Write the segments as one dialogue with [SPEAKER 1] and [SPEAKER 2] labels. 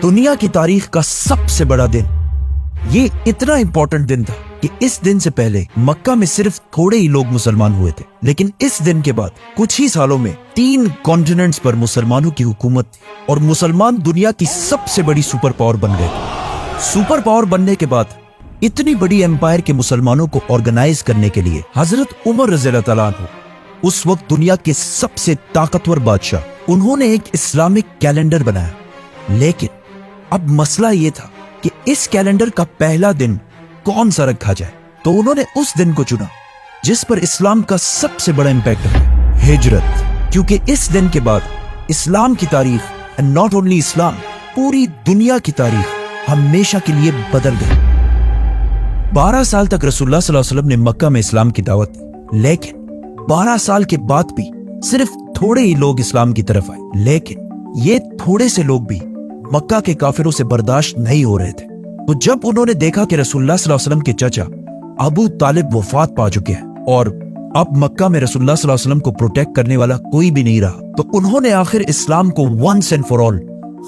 [SPEAKER 1] दुनिया की तारीख का सबसे बड़ा दिन। ये इतना इंपॉर्टेंट दिन था कि इस दिन से पहले मक्का में सिर्फ थोड़े ही लोग मुसलमान हुए थे, लेकिन इस दिन के बाद कुछ ही सालों में 3 कॉन्टिनेंट्स पर मुसलमानों की हुकूमत थी और मुसलमान दुनिया की सबसे बड़ी सुपर पावर बन गए। सुपर पावर बनने के बाद इतनी बड़ी एम्पायर के मुसलमानों को ऑर्गेनाइज करने के लिए हजरत उमर रज़ियल्लाहु ताला अन्हु, उस वक्त दुनिया के सबसे ताकतवर बादशाह, उन्होंने एक इस्लामिक कैलेंडर बनाया। लेकिन अब मसला ये था कि इस कैलेंडर का पहला दिन कौन सा रखा जाए, तो उन्होंने उस दिन को चुना जिस पर इस्लाम का सबसे बड़ा इंपैक्ट है, हिजरत। क्योंकि इस दिन के बाद इस्लाम की तारीख, एंड नॉट ओनली इस्लाम, पूरी दुनिया की तारीख हमेशा के लिए बदल गई। 12 साल तक रसूलुल्लाह सल्लल्लाहु अलैहि वसल्लम ने मक्का में इस्लाम की दावत दी, लेकिन 12 साल के बाद भी सिर्फ थोड़े ही लोग इस्लाम की तरफ आए। लेकिन ये थोड़े से लोग भी मक्का के काफिरों से बर्दाश्त नहीं हो रहे थे। तो जब उन्होंने देखा कि रसूलुल्लाह सल्लल्लाहु अलैहि वसल्लम के चाचा अबू तालिब वफात पा चुके हैं और अब मक्का में रसूलुल्लाह सल्लल्लाहु अलैहि वसल्लम को प्रोटेक्ट करने वाला कोई भी नहीं रहा, तो उन्होंने आखिर इस्लाम को वंस एंड फॉर ऑल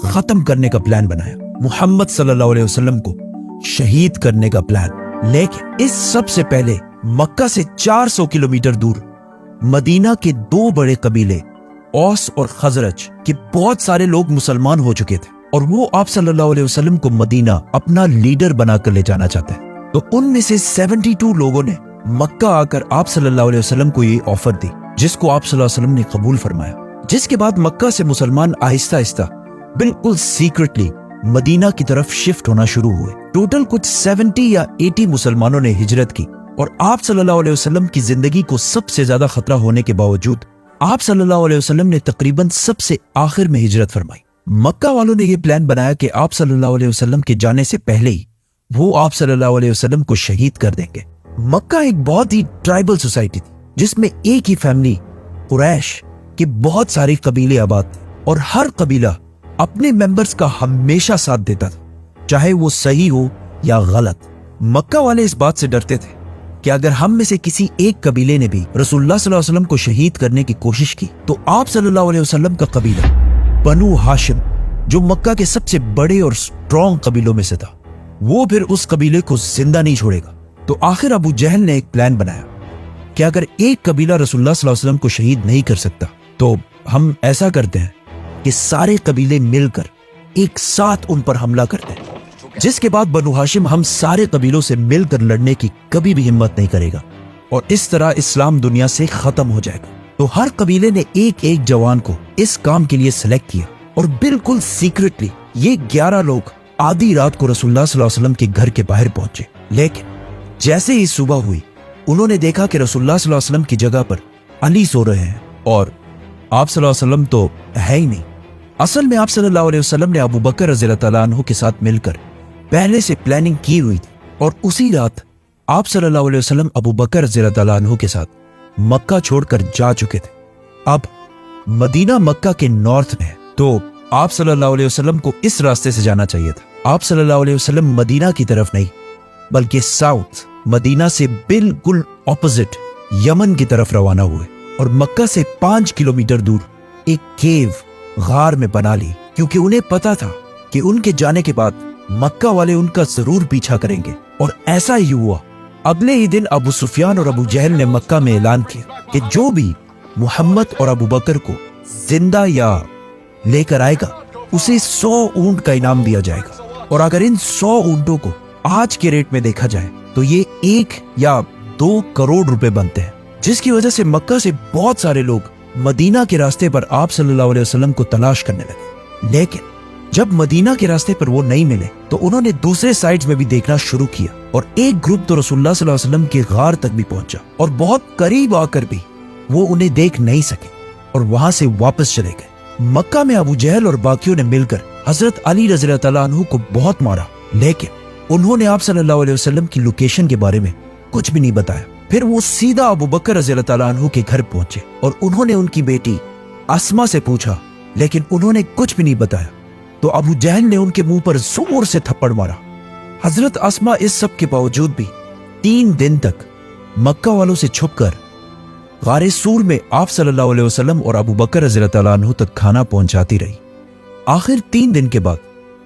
[SPEAKER 1] खत्म करने का प्लान बनाया, मुहम्मद सल्लल्लाहु अलैहि वसल्लम को शहीद करने का प्लान। लेकिन इस सबसे पहले मक्का से 400 किलोमीटर दूर मदीना के 2 बड़े कबीले औस और खजरज के बहुत सारे लोग मुसलमान हो चुके थे और वो आप सल्लल्लाहु अलैहि वसल्लम को मदीना अपना लीडर बनाकर ले जाना चाहते हैं। तो उनमें से 72 लोगों ने मक्का आकर आप सल्लल्लाहु अलैहि वसल्लम को ये ऑफर दी, जिसको आप सल्लल्लाहु अलैहि वसल्लम ने कबूल फरमाया। जिसके बाद मक्का से मुसलमान आहिस्ता आहिस्ता बिल्कुल सीक्रेटली मदीना की तरफ शिफ्ट होना शुरू हुए। टोटल कुछ 70 या 80 मुसलमानों ने हिजरत की और आप सल्लल्लाहु अलैहि वसल्लम की जिंदगी को सबसे ज्यादा खतरा होने के बावजूद आप सल्लल्लाहु अलैहि वसल्लम ने तकरीबन सबसे आखिर में हिजरत फरमाई। मक्का वालों ने यह प्लान बनाया कि आप सल्लल्लाहु अलैहि वसल्लम के जाने से पहले ही वो आप सल्लल्लाहु अलैहि वसल्लम को शहीद कर देंगे। मक्का एक बहुत ही ट्राइबल सोसाइटी थी जिसमें एक ही फैमिली कुरैश के बहुत सारे कबीले आबाद थे और हर कबीला अपने मेंबर्स का हमेशा साथ देता था, चाहे वो सही हो या गलत। मक्का वाले इस बात से डरते थे कि अगर हम में से किसी एक कबीले ने भी रसूलुल्लाह सल्लल्लाहु अलैहि वसल्लम को शहीद करने की कोशिश की तो आप सल्लल्लाहु अलैहि वसल्लम का कबीला बनु हाशिम, जो मक्का के सबसे बड़े और स्ट्रॉन्ग कबीलों में से था, वो फिर उस कबीले को जिंदा नहीं छोड़ेगा। तो आखिर अबू जहल ने एक प्लान बनाया कि अगर एक कबीला रसूलुल्लाह सल्लल्लाहु अलैहि वसल्लम को शहीद नहीं कर सकता तो हम ऐसा करते हैं कि सारे कबीले मिलकर एक साथ उन पर हमला करते हैं, जिसके बाद बनु हाशिम हम सारे कबीलों से मिलकर लड़ने की कभी भी हिम्मत नहीं करेगा और इस तरह इस्लाम दुनिया से खत्म हो जाएगा। तो हर कबीले ने एक एक जवान को इस काम के लिए सिलेक्ट किया और बिल्कुल सीक्रेटली ये 11 लोग आधी रात को रसूलुल्लाह सल्लल्लाहु अलैहि वसल्लम के घर के बाहर पहुंचे। लेकिन जैसे ही सुबह हुई उन्होंने देखा कि रसूलुल्लाह सल्लल्लाहु अलैहि वसल्लम की जगह पर अली सो रहे हैं और आप सल्लल्लाहु अलैहि वसल्लम तो है ही नहीं। असल में आप सल्लल्लाहु अलैहि वसल्लम ने अबू बकर रज़ियल्लाहु ताला अन्हु के साथ मिलकर पहले से प्लानिंग की हुई थी और उसी रात आप सल्लल्लाहु अलैहि वसल्लम अबू बकर रज़ियल्लाहु ताला अन्हु के साथ मक्का छोड़कर जा चुके थे। अब मदीना मक्का के नॉर्थ में है, तो आप सल्लल्लाहु अलैहि वसल्लम को इस रास्ते से जाना चाहिए था। आप सल्लल्लाहु अलैहि वसल्लम मदीना की तरफ नहीं बल्कि साउथ मदीना से बिल्कुल ऑपोजिट यमन की तरफ रवाना हुए और मक्का से 5 किलोमीटर दूर एक केव गार में बना ली, क्योंकि उन्हें पता था कि उनके जाने के बाद मक्का वाले उनका जरूर पीछा करेंगे। और ऐसा ही हुआ। अगले ही दिन अबू सुफियान और अबू जहल ने मक्का में ऐलान किया कि जो भी मुहम्मद और अबू बकर को जिंदा या लेकर आएगा उसे 100 ऊंट का इनाम दिया जाएगा और अगर इन 100 ऊंटों को आज के रेट में देखा जाए तो ये 1 या 2 करोड़ रुपए बनते हैं, जिसकी वजह से मक्का से बहुत सारे लोग मदीना के रास्ते पर आप सल्लल्लाहु अलैहि वसल्लम को तलाश करने लगे। लेकिन जब मदीना के रास्ते पर वो नहीं मिले तो उन्होंने दूसरे साइड्स में भी देखना शुरू किया और एक ग्रुप तो रसूलुल्लाह सल्लल्लाहु अलैहि वसल्लम के गार तक भी पहुंचा और बहुत करीब आकर भी वो उन्हें देख नहीं सके और वहां से वापस चले गए। मक्का में अबू जहल और बाकियों ने मिलकर हजरत अली रज़ियल्लाहु ताला अन्हु को बहुत मारा, लेकिन उन्होंने आप सल्लल्लाहु अलैहि वसल्लम की लोकेशन के बारे में कुछ भी नहीं बताया। फिर वो सीधा अबू बकर रज़ियल्लाहु ताला अन्हु के घर पहुंचे और उन्होंने उनकी बेटी अस्मा से पूछा, लेकिन उन्होंने कुछ भी नहीं बताया। तो अबू जहल ने उनके मुंह पर जोर से थप्पड़ मारा। हजरत अस्मा इस सब के बावजूद भी 3 दिन तक मक्का वालों से छुपकर गारे सूर में आप सल्लल्लाहु अलैहि वसल्लम और अबू बकर रज़ियल्लाहु ताला अन्हु तक खाना पहुंचाती रही। आखिर 3 दिन के बाद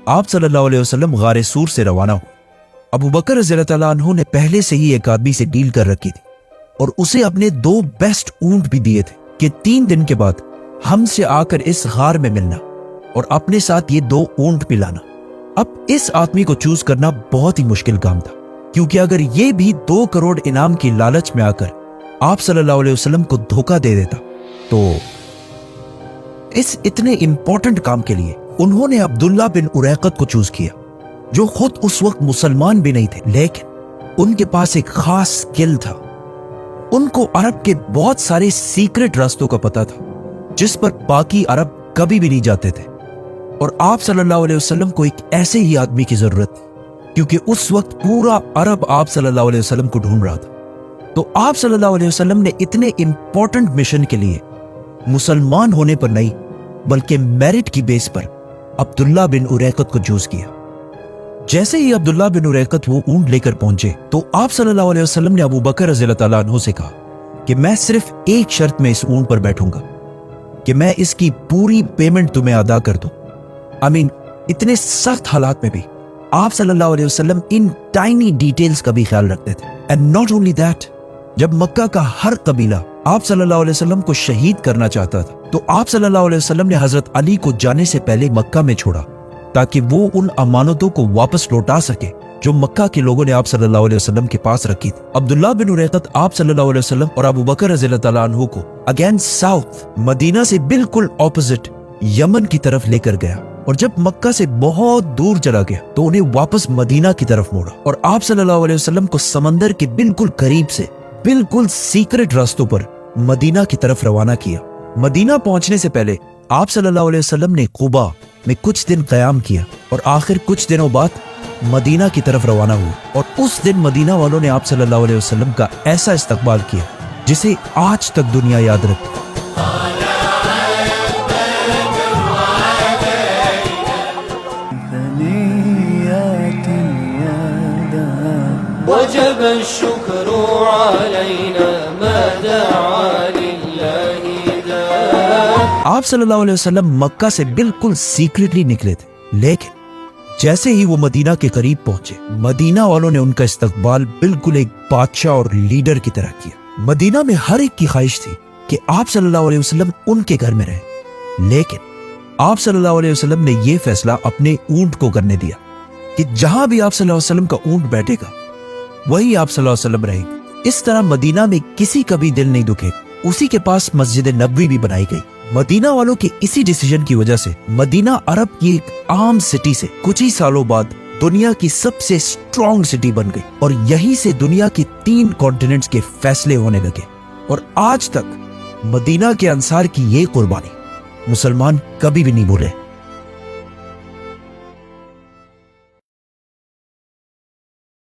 [SPEAKER 1] आप सल्लल्लाहु अलैहि वसल्लम गारे सूर से रवाना हुए। अबू बकर रज़ियल्लाहु तआला अन्हु ने पहले से ही एक आदमी से डील कर रखी थी और उसे अपने 2 बेस्ट ऊंट भी दिए थे कि 3 दिन के बाद हमसे आकर इस गार में मिलना और अपने साथ ये 2 ऊंट भी लाना। अब इस आदमी को चूज करना बहुत ही मुश्किल काम था, क्योंकि अगर ये भी 2 करोड़ इनाम की लालच में आकर आप सल्लल्लाहु अलैहि वसल्लम को धोखा दे देता तो इस इतने इंपॉर्टेंट काम के लिए उन्होंने अब्दुल्ला बिन उरैकत को चूज किया, जो खुद उस वक्त मुसलमान भी नहीं थे, लेकिन उनके पास एक खास स्किल था। उनको अरब के बहुत सारे सीक्रेट रास्तों का पता था जिस पर बाकी अरब कभी भी नहीं जाते थे, और आप सल्लल्लाहु अलैहि वसल्लम को एक ऐसे ही आदमी की जरूरत थी, क्योंकि उस वक्त पूरा अरब आप सल्लल्लाहु अलैहि वसल्लम को ढूंढ रहा था। तो आप सल्लल्लाहु अलैहि वसल्लम ने इतने इंपॉर्टेंट मिशन के लिए मुसलमान होने पर नहीं बल्कि मेरिट की बेस पर अब्दुल्ला बिन उरैकत को चूज किया। जैसे ही अब्दुल्ला बिन उरैकत वो ऊंट लेकर पहुंचे तो आप सल्लल्लाहु अलैहि वसल्लम ने अबू बकर रज़ियल्लाहु तआला अन्हु से कहा कि मैं सिर्फ एक शर्त में इस ऊंट पर बैठूंगा कि मैं इसकी पूरी पेमेंट तुम्हें अदा कर दूं। इतने सख्त हालात में भी आप सल्लल्लाहु अलैहि वसल्लम इन टाइनी डिटेल्स का भी ख्याल रखते थे। एंड नॉट ओनली दैट, जब मक्का का हर कबीला आप सल्लल्लाहु अलैहि वसल्लम को शहीद करना चाहता था तो आप सल्लल्लाहु अलैहि वसल्लम ने हजरत अली को जाने से पहले मक्का में छोड़ा ताकि वो उन अमानतों को वापस लौटा सके जो मक्का के लोगों ने आप सल्लल्लाहु अलैहि वसल्लम के पास रखी थी। अब्दुल्ला बिन उरैकत आप सल्लल्लाहु अलैहि वसल्लम और अबू बकर रज़ियल्लाहु तआला अन्हु को अगेंस्ट साउथ मदीना से बिल्कुल ऑपोजिट यमन की तरफ लेकर गया, और जब मक्का से बहुत दूर चला गया तो उन्हें वापस मदीना की तरफ मोड़ा और आप सल्लल्लाहु अलैहि वसल्लम को समंदर के बिल्कुल करीब से बिल्कुल सीक्रेट रास्तों पर मदीना की तरफ रवाना किया। मदीना पहुंचने से पहले आप सल्लल्लाहु अलैहि वसल्लम ने कुबा में कुछ दिन क़याम किया और आखिर कुछ दिनों बाद मदीना की तरफ रवाना हुए, और उस दिन मदीना वालों ने आप सल्लल्लाहु अलैहि वसल्लम का ऐसा इस्तकबाल किया जिसे आज तक दुनिया याद रखती।
[SPEAKER 2] وجب الشكر علينا ما دعا لله ذا।
[SPEAKER 1] आप सल्लल्लाहु अलैहि वसल्लम मक्का से बिल्कुल सीक्रेटली निकले थे, लेकिन जैसे ही वो मदीना के करीब पहुंचे मदीना वालों ने उनका इस्तकबाल बिल्कुल एक बादशाह और लीडर की तरह किया। मदीना में हर एक की ख्वाहिश थी कि आप सल्लल्लाहु अलैहि वसल्लम उनके घर में रहे, लेकिन आप सल्लल्लाहु अलैहि वसल्लम ने यह फैसला अपने ऊंट को करने दिया कि जहां भी आप सल्लल्लाहु अलैहि वसल्लम का ऊंट बैठेगा वही आप सल्लल्लाहु अलैहि वसल्लम रहेंगे। इस तरह मदीना में किसी का भी दिल नहीं दुखे। उसी के पास मस्जिद नबवी भी बनाई गई। मदीना वालों के इसी डिसीजन की वजह से मदीना अरब की एक आम सिटी से कुछ ही सालों बाद दुनिया की सबसे स्ट्रॉन्ग सिटी बन गई, और यहीं से दुनिया के 3 कॉन्टिनेंट्स के फैसले होने लगे। और आज तक मदीना के अंसार की ये कुर्बानी मुसलमान कभी भी नहीं भूले।